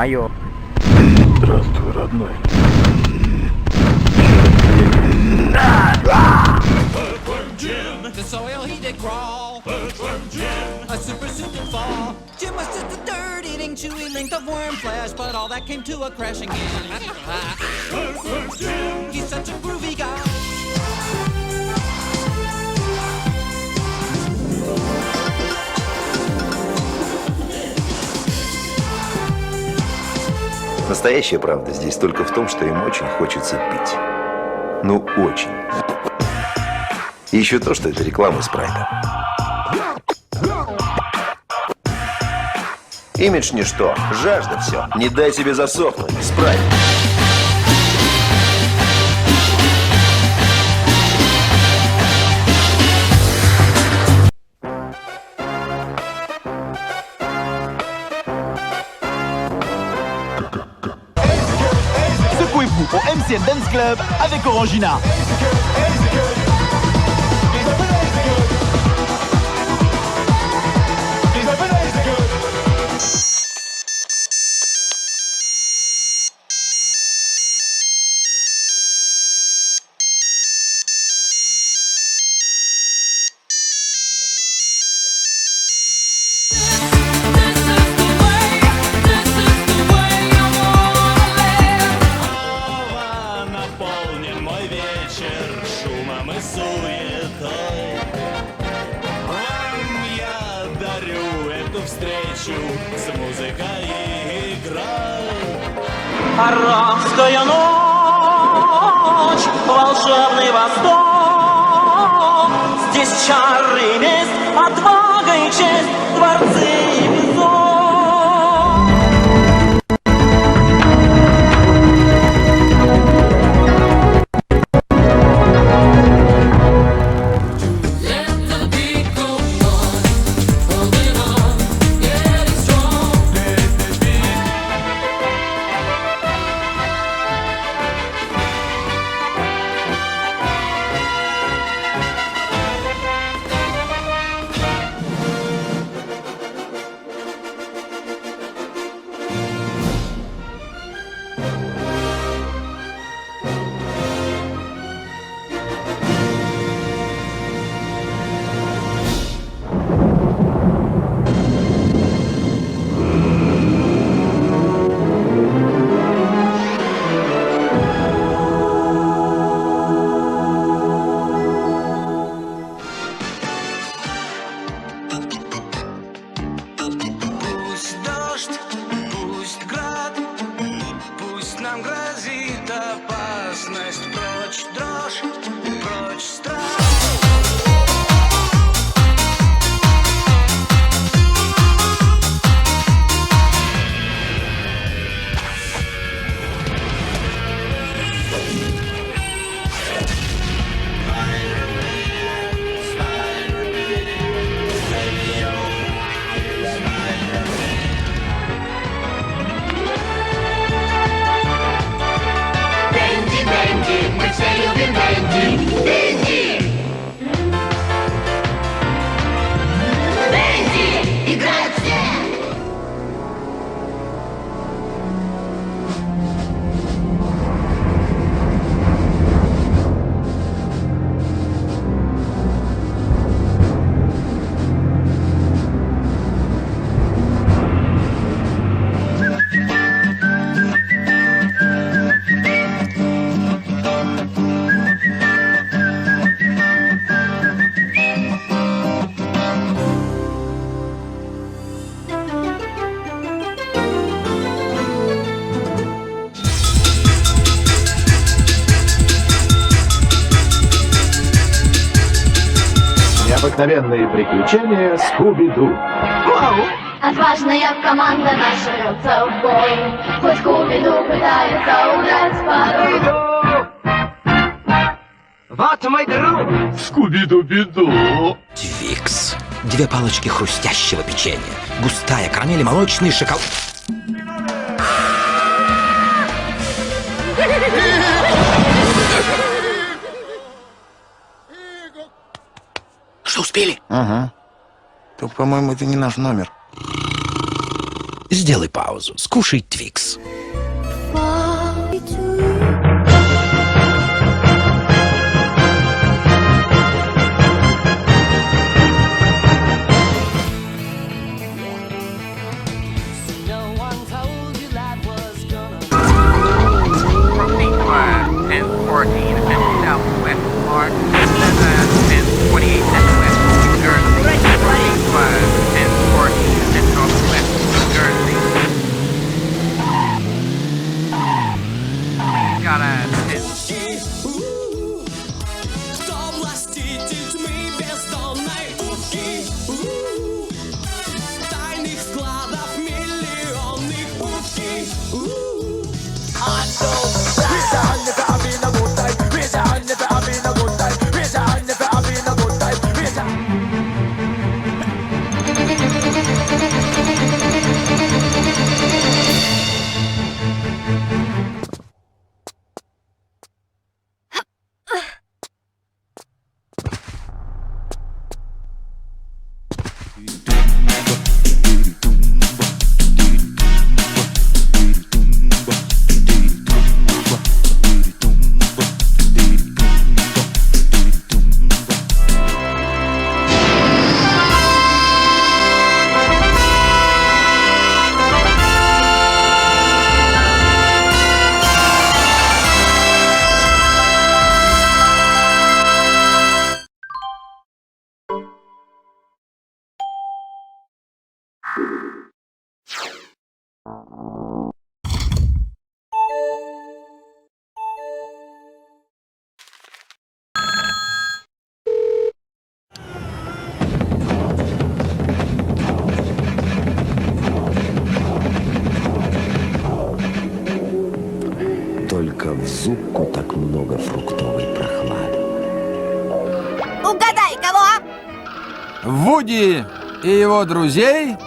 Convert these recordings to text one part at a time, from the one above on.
Мое. Здравствуй, родной. The soil he did crawl. A super suit did fall. Jim was just a dirt-eating, chewy length of worm flesh, but all that came to a crashing end. He's such a groovy guy. Настоящая правда здесь только в том, что им очень хочется пить. Ну, очень. И еще то, что это реклама Спрайта. Имидж ничто, жажда все. Не дай себе засохнуть, Спрайт. Secouez-vous au MCN Dance Club avec Orangina. Наполнен мой вечер шумом и суетой. Вам я дарю эту встречу с музыкой и игрой. Арабская ночь, волшебный восток. Здесь чары, месть, отвага и честь, дворцы и песок. Нам грозит опасность, прочь дрожь, прочь страх. Мы все любим Бенди! Бенди! Бенди! Играют все! Необыкновенные приключения Скуби-Ду. Отважная команда наша рвется в бой. Хоть Скуби-Ду пытается удрать порой. Вот мой друг. Скуби-Ду-биду. Твикс. 2 палочки хрустящего печенья. Густая карамель и молочный шоколад. Что, успели? Ага. Только, по-моему, это не наш номер. Сделай паузу, скушай Твикс. No one told you life was gonna Proceed to 1014 and southwest Park, 1028 southwest New Jersey. Proceed to 1014 and southwest New Jersey. Got a 10. Кто властитель тьмы бездонной пути? Тайных складов миллионных пути. Только в зубку так много фруктовой прохлады. Угадай, кого? Вуди и его друзей.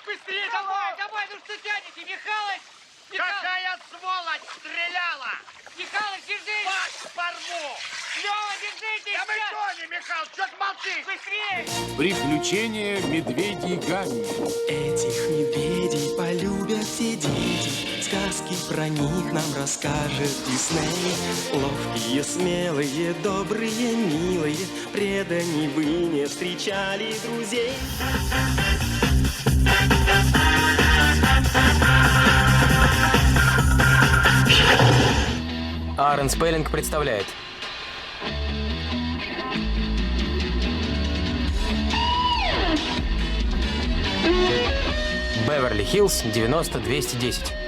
Быстрее давай! Давай, ну что тянете, Михалыч? Какая сволочь стреляла! Михалыч, держись! Вас порву! Лёва, держитесь! Да мы что не, Михалыч, что ты молчишь? Быстрее! Приключения медведей Гамми. Этих медведей полюбят все дети, сказки про них нам расскажет Дисней. Ловкие, смелые, добрые, милые, преданные вы не встречали друзей. Аарон Спеллинг представляет. Беверли-Хиллз 90-210.